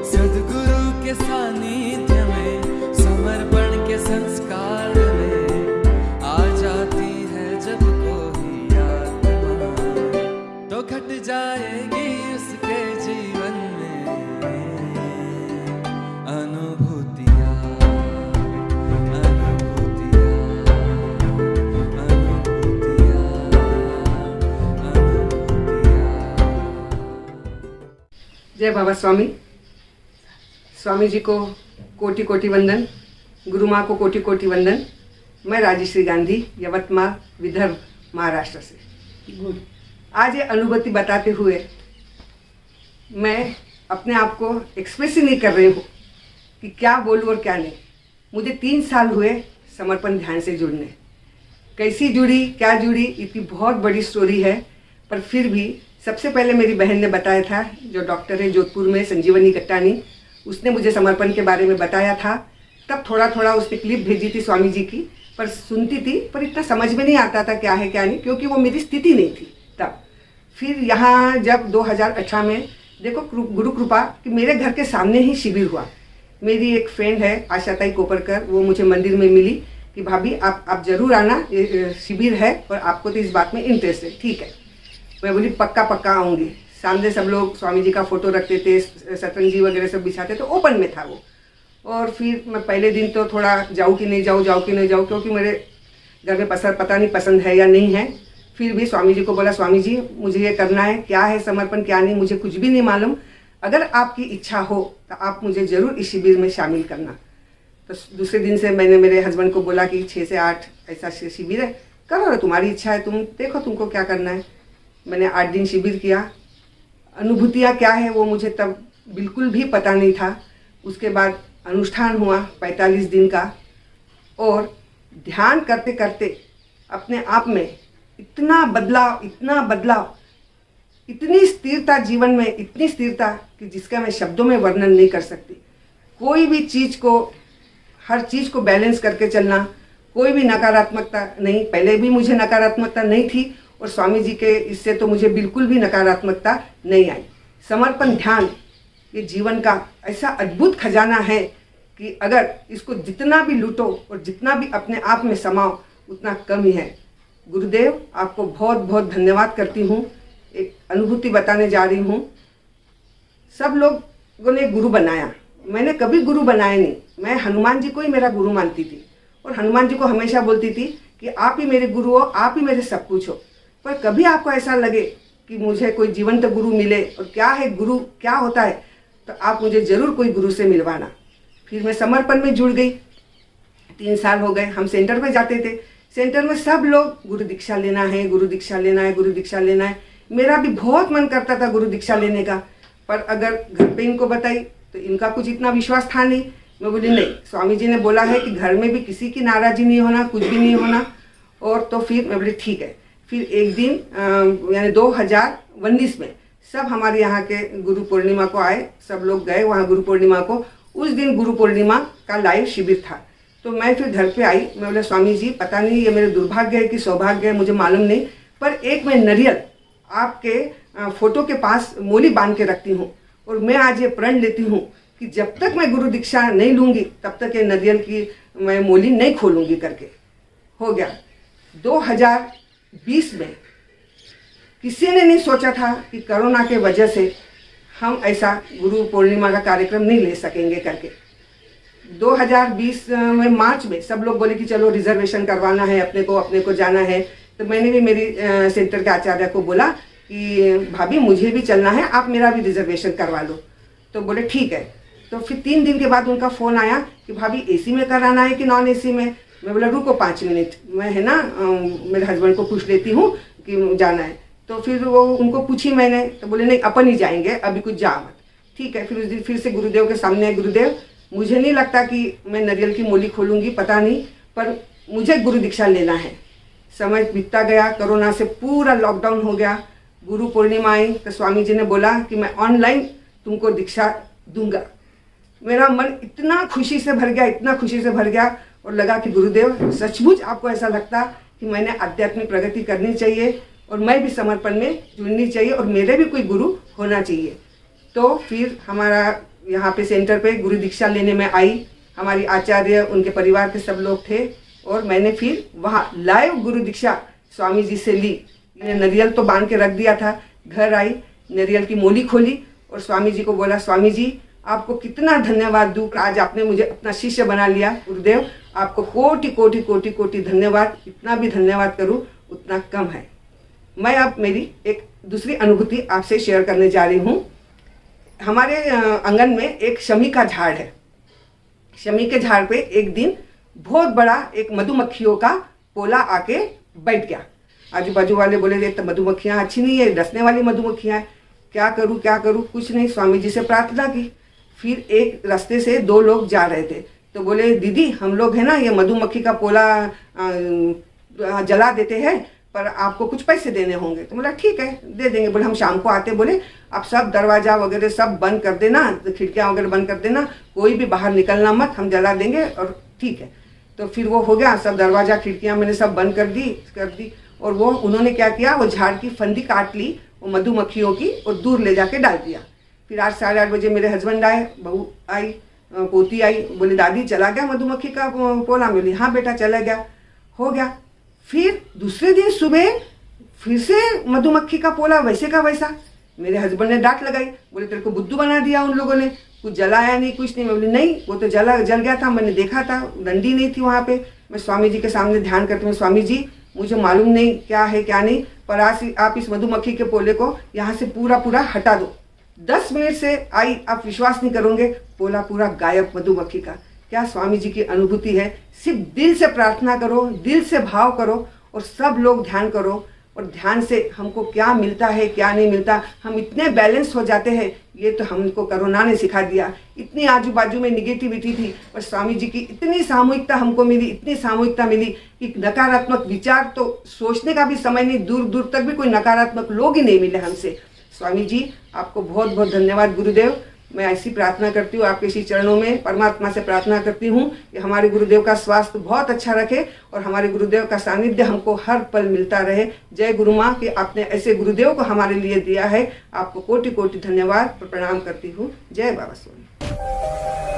सद्गुरु के सानिध्य में समर्पण के संस्कार में आ जाती है जब कोई आत्मा, तो घट जाएगी उसके जीवन में अनुभूतियाँ, अनुभूतियाँ, अनुभूतियाँ, अनुभूतियाँ। जय बाबा स्वामी। स्वामी जी को कोटि कोटि वंदन, गुरु माँ को कोटि कोटि वंदन। मैं राजश्री गांधी, यवतमाल, विदर्भ, महाराष्ट्र से। आज ये अनुभूति बताते हुए मैं अपने आप को एक्सप्रेस ही नहीं कर रही हूँ कि क्या बोलूँ और क्या नहीं। मुझे 3 साल हुए समर्पण ध्यान से जुड़ने। कैसी जुड़ी, क्या जुड़ी, इतनी बहुत बड़ी स्टोरी है। पर फिर भी सबसे पहले मेरी बहन ने बताया था, जो डॉक्टर है जोधपुर में, संजीवनी कट्टानी, उसने मुझे समर्पण के बारे में बताया था। तब थोड़ा थोड़ा उसने क्लिप भेजी थी स्वामी जी की, पर सुनती थी, पर इतना समझ में नहीं आता था क्या है क्या नहीं, क्योंकि वो मेरी स्थिति नहीं थी तब। फिर यहाँ जब 2018 में देखो गुरु कृपा कि मेरे घर के सामने ही शिविर हुआ। मेरी एक फ्रेंड है आशाताई कोपरकर, वो मुझे मंदिर में मिली कि भाभी आप जरूर आना, ये शिविर है और आपको तो इस बात में इंटरेस्ट है। ठीक है, मैं बोली पक्का आऊँगी। सामने सब लोग स्वामी जी का फोटो रखते थे, सतरंजी वगैरह सब बिछाते थे, ओपन में था वो। और फिर मैं पहले दिन तो थोड़ा जाऊँ कि नहीं जाऊँ, क्योंकि मेरे घर में पता नहीं पसंद है या नहीं है। फिर भी स्वामी जी को बोला, स्वामी जी मुझे ये करना है, क्या है समर्पण क्या नहीं मुझे कुछ भी नहीं मालूम, अगर आपकी इच्छा हो तो आप मुझे ज़रूर इस शिविर में शामिल करना। तो दूसरे दिन से मैंने मेरे हस्बैंड को बोला कि 6 से 8 ऐसा शिविर है, करो, तुम्हारी इच्छा है, तुम देखो तुमको क्या करना है। मैंने 8 दिन शिविर किया। अनुभूतियाँ क्या है वो मुझे तब बिल्कुल भी पता नहीं था। उसके बाद अनुष्ठान हुआ 45 दिन का, और ध्यान करते करते अपने आप में इतना बदलाव, इतनी स्थिरता जीवन में, इतनी स्थिरता कि जिसका मैं शब्दों में वर्णन नहीं कर सकती। कोई भी चीज़ को, हर चीज़ को बैलेंस करके चलना, कोई भी नकारात्मकता नहीं। पहले भी मुझे नकारात्मकता नहीं थी, और स्वामी जी के इससे तो मुझे बिल्कुल भी नकारात्मकता नहीं आई। समर्पण ध्यान ये जीवन का ऐसा अद्भुत खजाना है कि अगर इसको जितना भी लूटो और जितना भी अपने आप में समाओ उतना कम ही है। गुरुदेव आपको बहुत बहुत धन्यवाद करती हूँ। एक अनुभूति बताने जा रही हूँ। सब लोगों ने गुरु बनाया, मैंने कभी गुरु बनाया नहीं। मैं हनुमान जी को ही मेरा गुरु मानती थी, और हनुमान जी को हमेशा बोलती थी कि आप ही मेरे गुरु हो, आप ही मेरे सब कुछ हो। पर कभी आपको ऐसा लगे कि मुझे कोई जीवंत गुरु मिले, और क्या है गुरु, क्या होता है, तो आप मुझे ज़रूर कोई गुरु से मिलवाना। फिर मैं समर्पण में जुड़ गई। 3 साल हो गए। हम सेंटर में जाते थे, सेंटर में सब लोग गुरु दीक्षा लेना है, गुरु दीक्षा लेना है, गुरु दीक्षा लेना है। मेरा भी बहुत मन करता था गुरु दीक्षा लेने का, पर अगर घर पे इनको बताई तो इनका कुछ इतना विश्वास था नहीं। मैं बोली नहीं, स्वामी जी ने बोला है कि घर में भी किसी की नाराज़ी नहीं होना, कुछ भी नहीं होना। और तो फिर मैं बोली ठीक है। फिर एक दिन यानी 2019 में सब हमारे यहाँ के गुरु पूर्णिमा को आए, सब लोग गए वहाँ गुरु पूर्णिमा को। उस दिन गुरु पूर्णिमा का लाइव शिविर था। तो मैं फिर घर पे आई। मैं बोला स्वामी जी पता नहीं ये मेरे दुर्भाग्य है कि सौभाग्य है, मुझे मालूम नहीं, पर एक मैं नरियल आपके फोटो के पास मोली बांध के रखती हूँ, और मैं आज ये प्रण लेती हूँ कि जब तक मैं गुरु दीक्षा नहीं लूँगी तब तक ये नरियल की मैं मोली नहीं खोलूँगी करके। हो गया 2020 में। किसी ने नहीं सोचा था कि कोरोना के वजह से हम ऐसा गुरु पूर्णिमा का कार्यक्रम नहीं ले सकेंगे करके। 2020 में मार्च में सब लोग बोले कि चलो रिजर्वेशन करवाना है, अपने को जाना है। तो मैंने भी मेरी सेंटर के आचार्य को बोला कि भाभी मुझे भी चलना है, आप मेरा भी रिजर्वेशन करवा लो। तो बोले ठीक है। तो फिर 3 दिन के बाद उनका फ़ोन आया कि भाभी एसी में कराना है कि नॉन एसी में। मैं बोला रुको 5 मिनट, मैं है ना मेरे हस्बैंड को पूछ लेती हूँ कि जाना है। तो फिर वो उनको पूछी मैंने, तो बोले नहीं अपन ही जाएंगे, अभी कुछ जा मत। ठीक है। फिर उस दिन फिर से गुरुदेव के सामने, गुरुदेव मुझे नहीं लगता कि मैं नरियल की मोली खोलूँगी, पता नहीं, पर मुझे गुरु दीक्षा लेना है। समय बीतता गया, कोरोना से पूरा लॉकडाउन हो गया। गुरु पूर्णिमा आई तो स्वामी जी ने बोला कि मैं ऑनलाइन तुमको दीक्षा दूंगा। मेरा मन इतना खुशी से भर गया, इतना खुशी से भर गया, और लगा कि गुरुदेव सचमुच आपको ऐसा लगता कि मैंने आध्यात्मिक प्रगति करनी चाहिए और मैं भी समर्पण में जुड़नी चाहिए और मेरे भी कोई गुरु होना चाहिए। तो फिर हमारा यहाँ पे सेंटर पे गुरु दीक्षा लेने में आई। हमारी आचार्य, उनके परिवार के सब लोग थे और मैंने फिर वहाँ लाइव गुरु दीक्षा स्वामी जी से ली। नारियल तो बांध के रख दिया था, घर आई, नारियल की मोली खोली और स्वामी जी को बोला, स्वामी जी आपको कितना धन्यवाद दूँ, आज आपने मुझे अपना शिष्य बना लिया। गुरुदेव आपको कोटि कोटि कोटि कोटि धन्यवाद, इतना भी धन्यवाद करूँ उतना कम है। मैं अब मेरी एक दूसरी अनुभूति आपसे शेयर करने जा रही हूँ। हमारे आंगन में एक शमी का झाड़ है। शमी के झाड़ पे एक दिन बहुत बड़ा एक मधुमक्खियों का पोला आके बैठ गया। आजू बाजू वाले बोले, रे तो मधुमक्खियाँ अच्छी नहीं है, डसने वाली मधुमक्खियाँ हैं, क्या करूँ। कुछ नहीं, स्वामी जी से प्रार्थना की। फिर एक रास्ते से दो लोग जा रहे थे तो बोले, दीदी हम लोग है ना ये मधुमक्खी का पोला जला देते हैं, पर आपको कुछ पैसे देने होंगे। तो बोला ठीक है दे देंगे। बोले हम शाम को आते। बोले आप सब दरवाजा वगैरह सब बंद कर देना, खिड़कियाँ वगैरह बंद कर देना, कोई भी बाहर निकलना मत, हम जला देंगे और ठीक है। तो फिर वो हो गया, सब दरवाजा खिड़कियाँ मैंने सब बंद कर दी और वो उन्होंने क्या किया, वो झाड़ की फंदी काट ली वो मधुमक्खियों की और दूर ले जाके डाल दिया। फिर आज 8:30 बजे मेरे हस्बैंड आए, बहू आई, पोती आई, बोले दादी चला गया मधुमक्खी का पोला। मिली, हाँ बेटा चला गया, हो गया। फिर दूसरे दिन सुबह फिर से मधुमक्खी का पोला वैसे का वैसा। मेरे हस्बैंड ने डांट लगाई, बोले तेरे को बुद्धू बना दिया उन लोगों ने, कुछ जलाया नहीं, कुछ नहीं। मैं बोली नहीं वो तो जल गया था, मैंने देखा था, डंडी नहीं थी वहाँ पे। मैं स्वामी जी के सामने ध्यान करती हूँ, स्वामी जी मुझे मालूम नहीं क्या है क्या नहीं, पर आज आप इस मधुमक्खी के पोले को यहाँ से पूरा हटा दो। 10 मिनट से आई, आप विश्वास नहीं करोगे, पोला पूरा गायब मधुमक्खी का। क्या स्वामी जी की अनुभूति है। सिर्फ दिल से प्रार्थना करो, दिल से भाव करो और सब लोग ध्यान करो, और ध्यान से हमको क्या मिलता है क्या नहीं मिलता, हम इतने बैलेंस हो जाते हैं। ये तो हमको कोरोना ने सिखा दिया। इतनी आजू बाजू में निगेटिविटी थी, पर स्वामी जी की इतनी सामूहिकता हमको मिली, इतनी सामूहिकता मिली कि नकारात्मक विचार तो सोचने का भी समय नहीं, दूर दूर तक भी कोई नकारात्मक लोग ही नहीं मिले हमसे। स्वामी जी आपको बहुत बहुत धन्यवाद गुरुदेव। मैं ऐसी प्रार्थना करती हूँ आपके इसी चरणों में, परमात्मा से प्रार्थना करती हूँ कि हमारे गुरुदेव का स्वास्थ्य बहुत अच्छा रखे और हमारे गुरुदेव का सानिध्य हमको हर पल मिलता रहे। जय गुरु माँ कि आपने ऐसे गुरुदेव को हमारे लिए दिया है। आपको कोटि कोटि धन्यवाद, प्रणाम करती हूँ। जय बाबा सोनी।